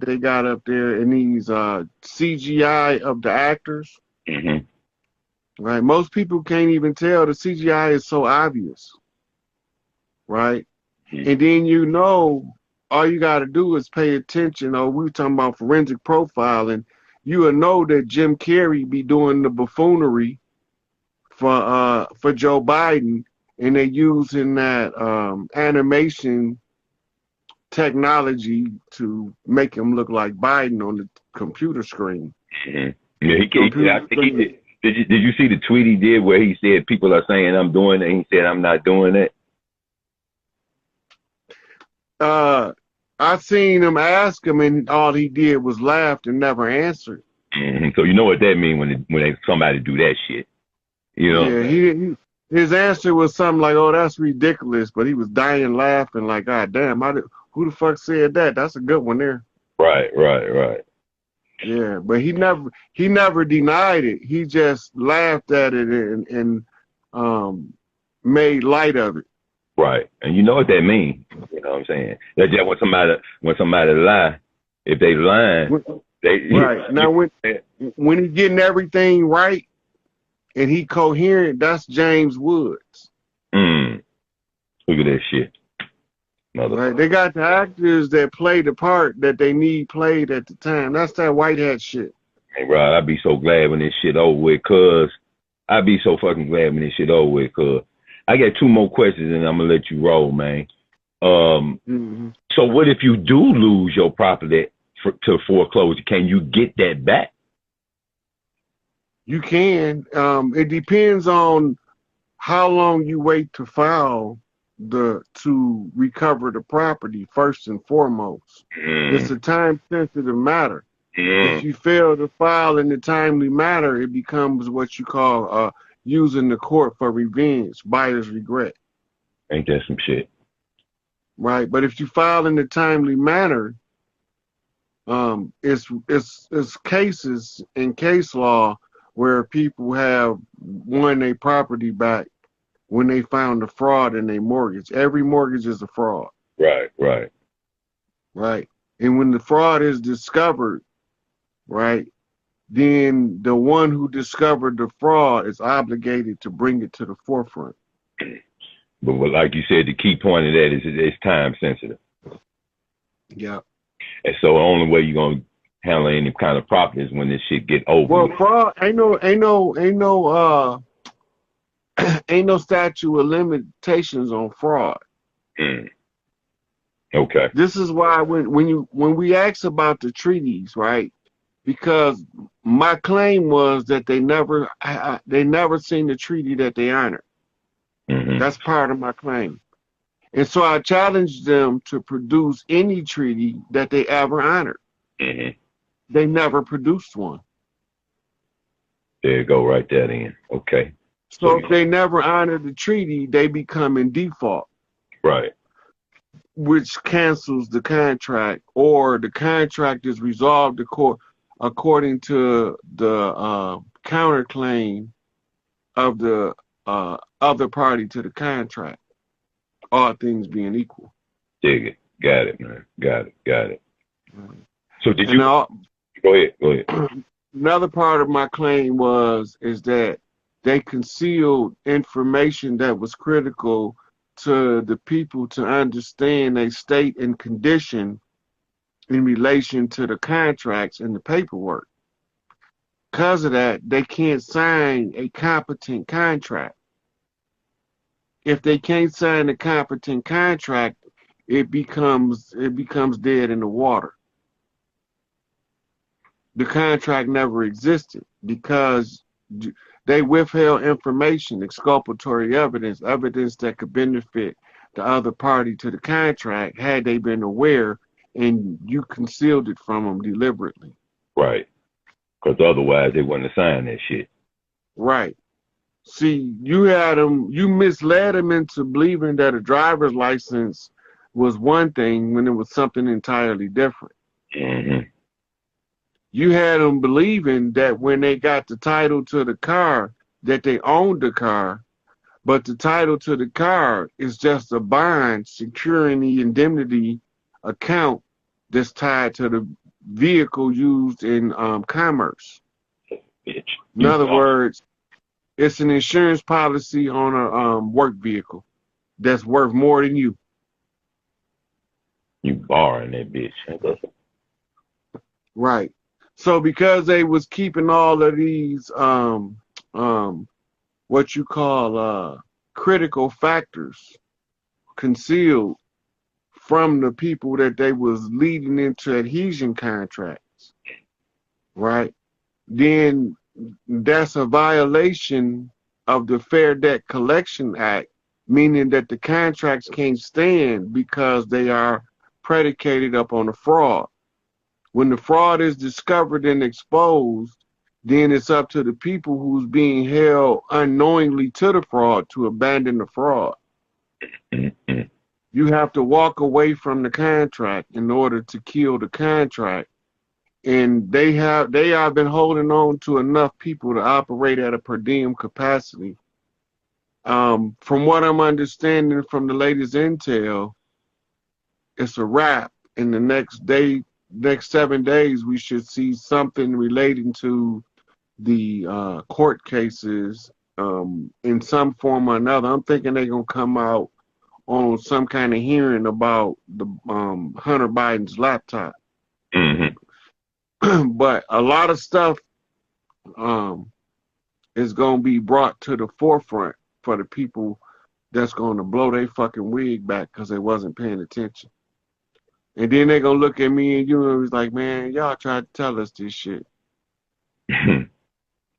they got up there and these CGI of the actors. Mm-hmm. Right, most people can't even tell the CGI is so obvious. Right, Mm-hmm. and then all you got to do is pay attention. Or we were talking about forensic profiling. You will know that Jim Carrey be doing the buffoonery for Joe Biden, and they using that animation technology to make him look like Biden on the computer screen. Mm-hmm. Yeah, I think he did. Did you see the tweet he did where he said people are saying I'm doing it, and he said I'm not doing it? I seen him ask him, and all he did was laughed and never answered. Mm-hmm. So you know what that means when somebody do that shit. You know. Yeah, his answer was something like, "Oh, that's ridiculous," but he was dying laughing, like, "God damn, who the fuck said that? That's a good one there." Right. Yeah, but he never denied it. He just laughed at it and made light of it. Right, and you know what that means. You know what I'm saying? That's just when somebody lie, if they lying, they right now when he's getting everything right and he coherent, that's James Woods. Look at that shit. Right, they got the actors that play the part that they need played at the time. That's that white hat shit. Hey, Rod, I'd be so glad when this shit over with, cuz I'd be so fucking glad when this shit over with, cuz I got 2 more questions and I'm gonna let you roll, man. So what if you do lose your property to foreclosure? Can you get that back? You can. It depends on how long you wait to file to recover the property first and foremost. It's a time sensitive matter. If you fail to file in the timely manner, it becomes what you call using the court for revenge, buyer's regret. Ain't that some shit? Right, but if you file in the timely manner, it's cases in case law where people have won their property back when they found a fraud in their mortgage. Every mortgage is a fraud. Right. And when the fraud is discovered, right, then the one who discovered the fraud is obligated to bring it to the forefront. But like you said, the key point of that is it's time sensitive. Yeah. And so the only way you're gonna handle any kind of property is when this shit get over. Well, fraud ain't no statute of limitations on fraud. Okay. This is why when we ask about the treaties, right? Because my claim was that they never seen the treaty that they honored. That's part of my claim. And so I challenged them to produce any treaty that they ever honored. They never produced one. There you go, right there then. Okay. So if they never honored the treaty, they become in default. Right. Which cancels the contract, or the contract is resolved according to the counterclaim of the other party to the contract, all things being equal. Dig it. Got it, man. Got it. So did you go ahead. Another part of my claim is that they concealed information that was critical to the people to understand their state and condition in relation to the contracts and the paperwork. Because of that, they can't sign a competent contract. If they can't sign a competent contract, it becomes dead in the water. The contract never existed because they withheld information, exculpatory evidence that could benefit the other party to the contract had they been aware, and you concealed it from them deliberately. Right. Because otherwise they wouldn't have signed that shit. Right. See, you misled them into believing that a driver's license was one thing when it was something entirely different. You had them believing that when they got the title to the car, that they owned the car, but the title to the car is just a bond securing the indemnity account that's tied to vehicle used in commerce. Bitch. In other words, it's an insurance policy on a work vehicle that's worth more than you. You borrowing that bitch. Right. So because they was keeping all of these what you call critical factors concealed from the people that they was leading into adhesion contracts, right? Then that's a violation of the Fair Debt Collection Act, meaning that the contracts can't stand because they are predicated upon a fraud. When the fraud is discovered and exposed, then it's up to the people who's being held unknowingly to the fraud to abandon the fraud. You have to walk away from the contract in order to kill the contract. And they have been holding on to enough people to operate at a per diem capacity. From what I'm understanding from the latest intel, it's a wrap. In the next 7 days, we should see something relating to the court cases in some form or another. I'm thinking they're going to come out on some kind of hearing about the Hunter Biden's laptop. But a lot of stuff is going to be brought to the forefront for the people that's going to blow their fucking wig back because they wasn't paying attention. And then they're going to look at me and you and it's like, man, y'all tried to tell us this shit.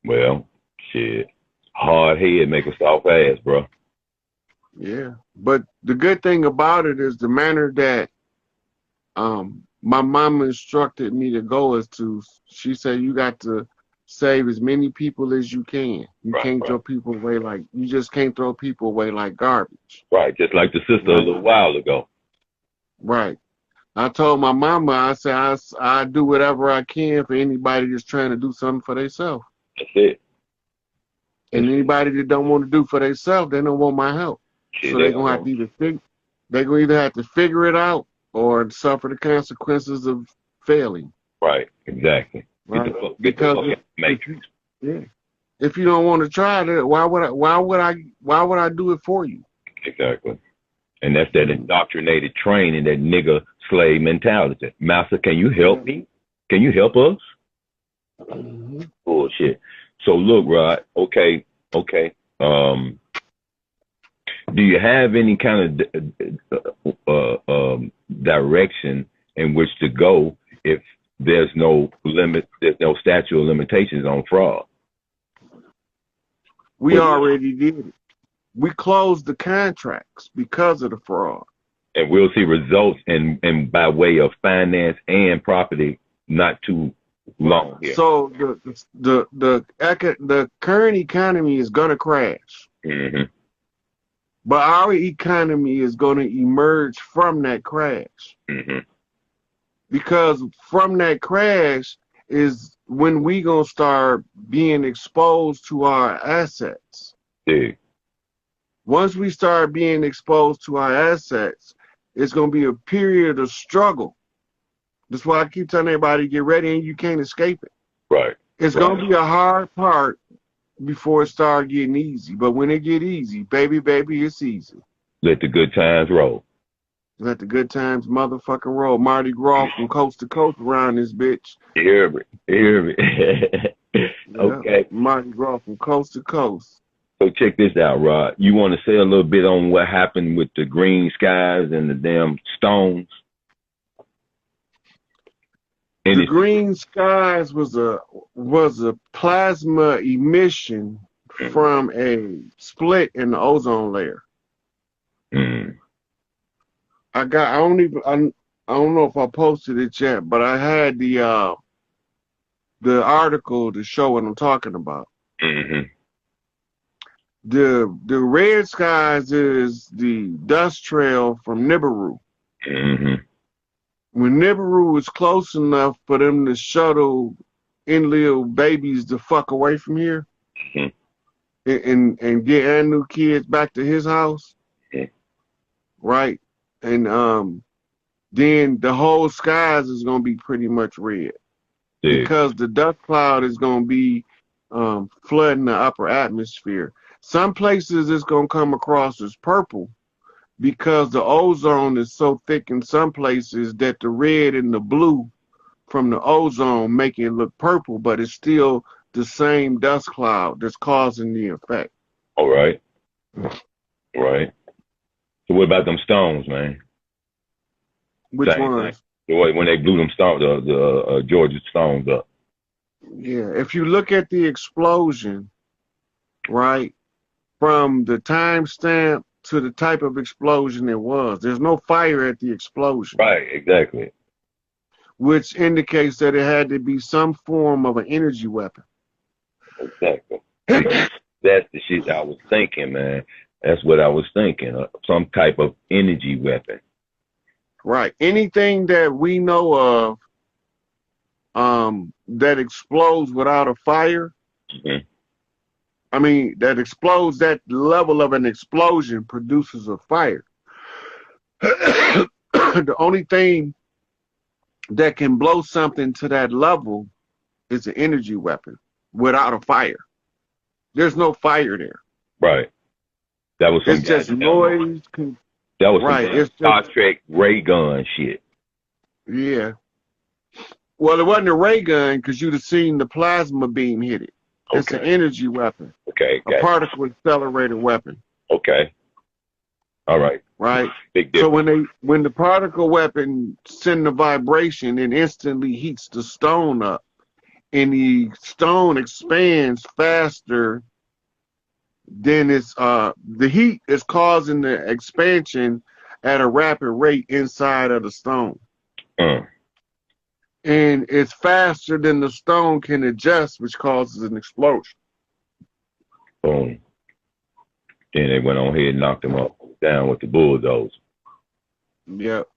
Well, shit. Hard head make a soft ass, bro. Yeah. But the good thing about it is the manner that my mama instructed me to go is to, she said, you got to save as many people as you can. You can't throw people away you just can't throw people away like garbage. Right. Just like the sister a little while ago. Right. I told my mama, I said, I do whatever I can for anybody that's trying to do something for themselves. That's it. And anybody that don't want to do for themselves, they don't want my help. So they're gonna have to either have to figure it out or suffer the consequences of failing. Right, exactly. Right? Because if you don't want to try it, why would I do it for you? Exactly. And that's that indoctrinated training, that nigga slave mentality. Master, can you help me? Can you help us? Bullshit. So look, Rod, okay. Do you have any kind of direction in which to go if there's no statute of limitations on fraud? We already did it. We closed the contracts because of the fraud. And we'll see results and by way of finance and property not too long here. So the current economy is gonna crash. But our economy is going to emerge from that crash. Because from that crash is when we going to start being exposed to our assets. Once we start being exposed to our assets, it's going to be a period of struggle. That's why I keep telling everybody, get ready and you can't escape it. Right. It's going to be a hard part before it start getting easy. But when it get easy, baby, it's easy. Let the good times roll. Let the good times motherfucking roll. Mardi Gras from coast to coast around this bitch. You hear me? Okay. Mardi Gras from coast to coast. So check this out, Rod. You want to say a little bit on what happened with the green skies and the damn stones? The green skies was a plasma emission from a split in the ozone layer. I don't know if I posted it yet, but I had the article to show what I'm talking about. The red skies is the dust trail from Nibiru. When Nibiru was close enough for them to shuttle in little babies the fuck away from here and get Anu kids back to his house, right? And then the whole skies is going to be pretty much red. Because the dust cloud is going to be flooding the upper atmosphere. Some places it's going to come across as purple because the ozone is so thick in some places that the red and the blue from the ozone make it look purple, but it's still the same dust cloud that's causing the effect. All right. Right. So what about them stones, man? Which ones? When they blew them stones, the Georgia stones up. Yeah, if you look at the explosion, right, from the timestamp to the type of explosion it was, there's no fire at the explosion. Right, exactly. Which indicates that it had to be some form of an energy weapon. Exactly. That's the shit I was thinking, man. That's what I was thinking. Some type of energy weapon. Right. Anything that we know of that explodes without a fire, I mean, that explodes, that level of an explosion produces a fire. The only thing that can blow something to that level is an energy weapon without a fire. There's no fire there. Right. That was some it's just noise. That was right. Some Star Trek ray gun shit. Yeah. Well, it wasn't a ray gun because you'd have seen the plasma beam hit it. Okay. It's an energy weapon. Okay. A particle accelerator weapon. Okay. All right. Right. Big difference. So when the particle weapon send the vibration, it instantly heats the stone up, and the stone expands faster than it's the heat is causing the expansion at a rapid rate inside of the stone. And it's faster than the stone can adjust, which causes an explosion. Boom. Then they went on here and knocked them up down with the bulldozer. Yep.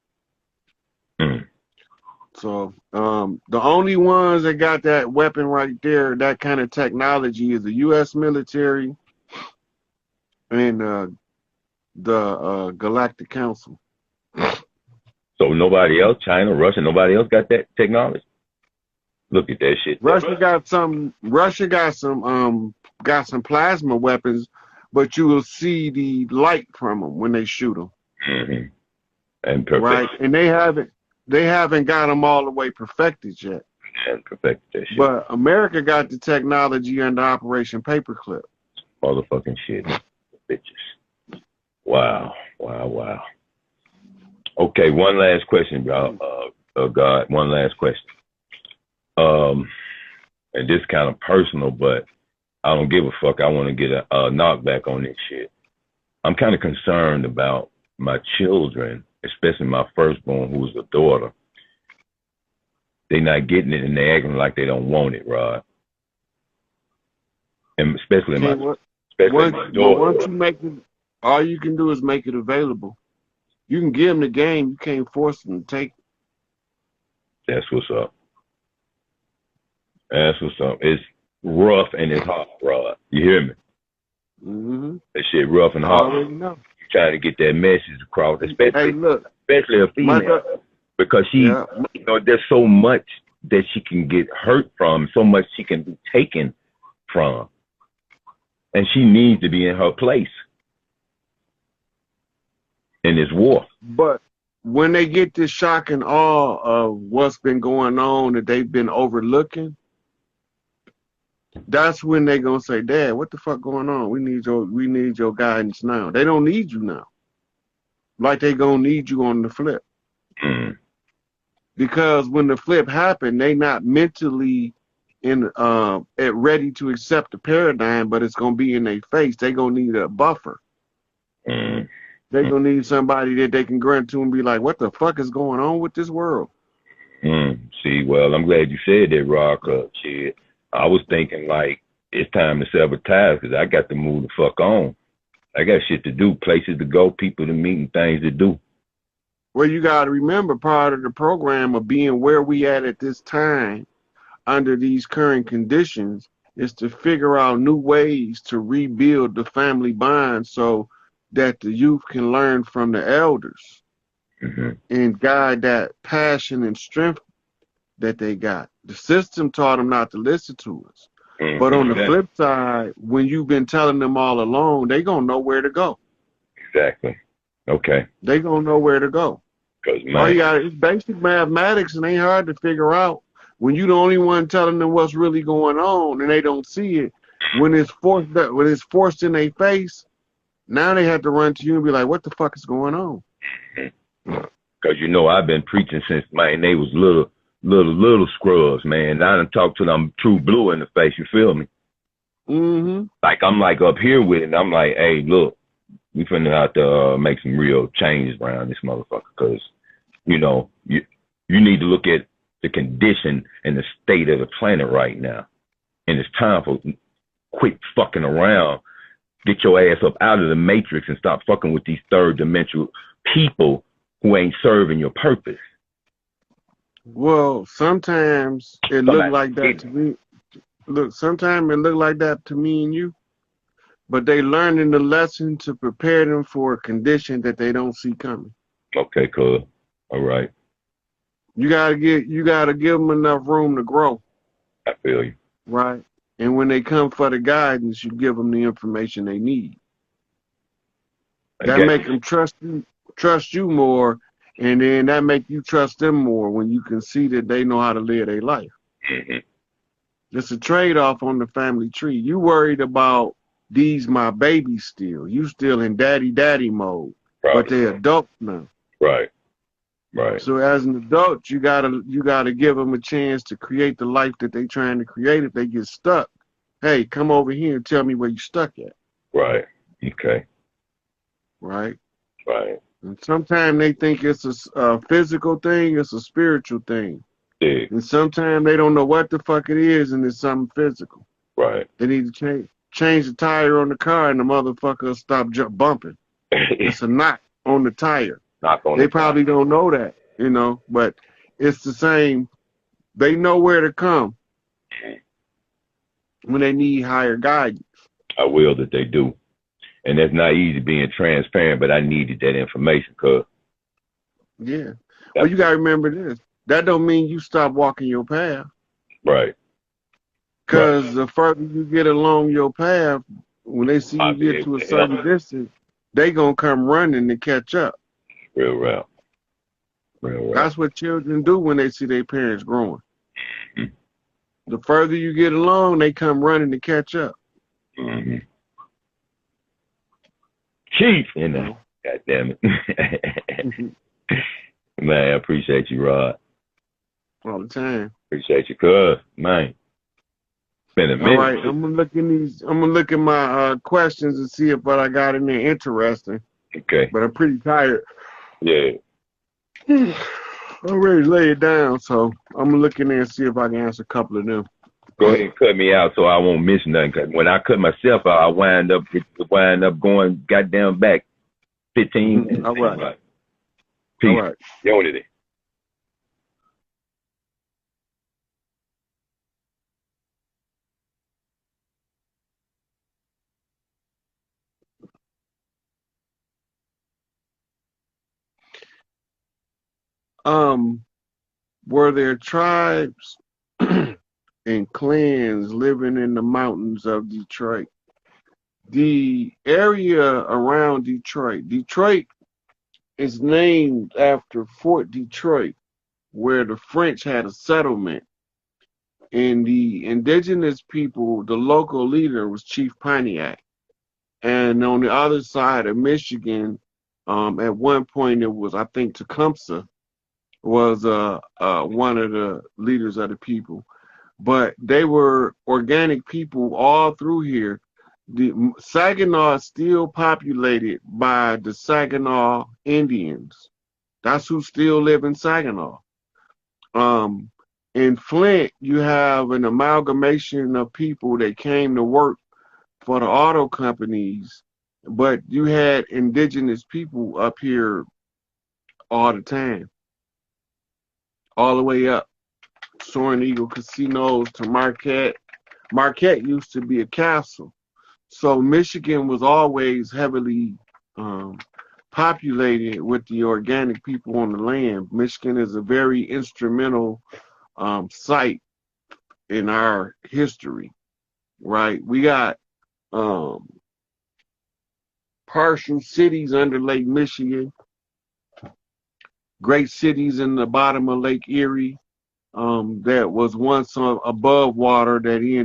So the only ones that got that weapon right there, that kind of technology, is the U.S. military and the Galactic Council. So nobody else, China, Russia, nobody else got that technology? Look at that shit. Russia got some plasma weapons, but you will see the light from them when they shoot them. And perfect. Right, and they haven't got them all the way perfected yet. And perfected that shit. But America got the technology under Operation Paperclip. Motherfucking shit, bitches. Wow. Okay, one last question, God. One last question. And this kind of personal, but I don't give a fuck. I want to get a knockback on this shit. I'm kind of concerned about my children, especially my firstborn, who's a daughter. They not getting it, and they acting like they don't want it, Rod. And especially my daughter. Once you make it, all you can do is make it available. You can give them the game. You can't force them to take it. That's what's up. It's rough and it's hard, Rod. You hear me? That shit rough and hard. I already know. You're trying to get that message across, especially a female, because she, there's so much that she can get hurt from, so much she can be taken from, and she needs to be in her place in this war. But when they get this shock and awe of what's been going on that they've been overlooking, that's when they gonna say, "Dad, what the fuck going on? We need your guidance now." They don't need you now, like they gonna need you on the flip. Because when the flip happened, they not mentally ready to accept the paradigm, but it's gonna be in their face. They gonna need a buffer. They gonna need somebody that they can grunt to and be like, "What the fuck is going on with this world?" See, well, I'm glad you said that, Rock. Shit, I was thinking like it's time to sever ties because I got to move the fuck on. I got shit to do, places to go, people to meet, and things to do. Well, you got to remember, part of the program of being where we at this time under these current conditions is to figure out new ways to rebuild the family bond so that the youth can learn from the elders. and guide that passion and strength that they got. The system taught them not to listen to us. But on the flip side, when you've been telling them all along, they gonna know where to go. Exactly. Okay. They gonna know where to go. All you got is basic mathematics, and ain't hard to figure out. When you the only one telling them what's really going on, and they don't see it, when it's forced in their face, now they have to run to you and be like, "What the fuck is going on?" Because you know I've been preaching since they was little scrubs, man. I done talked to them true blue in the face. You feel me? Like I'm like up here with it. And I'm like, hey, look, we finna have to make some real changes around this motherfucker, because you know you need to look at the condition and the state of the planet right now, and it's time for quit fucking around. Get your ass up out of the matrix and stop fucking with these third dimensional people who ain't serving your purpose. Well, sometimes it look like that to me. Look, sometimes it look like that to me and you, but they learning the lesson to prepare them for a condition that they don't see coming. Okay, cool. All right. You gotta give them enough room to grow. I feel you. Right. And when they come for the guidance, you give them the information they need. That make them trust you more, and then that make you trust them more when you can see that they know how to live their life. It's a trade-off on the family tree. You worried about these my babies still. You still in daddy mode, but they're adults now. Right. So as an adult, you gotta give them a chance to create the life that they trying to create. If they get stuck, hey, come over here and tell me where you stuck at. Right. Okay. Right. Right. And sometimes they think it's a physical thing, it's a spiritual thing. Yeah. And sometimes they don't know what the fuck it is, and it's something physical. Right. They need to change the tire on the car, and the motherfucker will stop bumping. It's a knot on the tire. They probably don't know that, you know, but it's the same. They know where to come when they need higher guidance. I will that they do. And that's not easy being transparent, but I needed that information, cuz. Yeah. Well, you got to remember this. That don't mean you stop walking your path. Right. Because the further you get along your path, when they see you get to a certain distance, they going to come running to catch up. Real rap. That's what children do when they see their parents growing. The further you get along, they come running to catch up. Chief, you know. God damn it. Man, I appreciate you, Rod. All the time. Appreciate you, cuz, man. It's been a minute. All right, I'm gonna look at my questions and see if what I got in there interesting. Okay. But I'm pretty tired. Yeah. I'm ready to lay it down, so I'm gonna look in there and see if I can answer a couple of them. Go ahead and cut me out so I won't miss nothing. Cause when I cut myself out, I wind up going goddamn back 15 minutes. All right. Peace. All right. Unity. Were there tribes and clans living in the mountains of Detroit? The area around Detroit is named after Fort Detroit, where the French had a settlement. And the indigenous people, the local leader was Chief Pontiac. And on the other side of Michigan, at one point it was, I think, Tecumseh was one of the leaders of the people. But they were organic people all through here. The Saginaw is still populated by the Saginaw Indians. That's who still live in Saginaw. In Flint, you have an amalgamation of people that came to work for the auto companies, but you had indigenous people up here all the time, all the way up. Soaring Eagle Casinos to Marquette. Marquette used to be a castle. So Michigan was always heavily populated with the organic people on the land. Michigan is a very instrumental site in our history, right? We got partial cities under Lake Michigan, great cities in the bottom of Lake Erie that was once above water that ended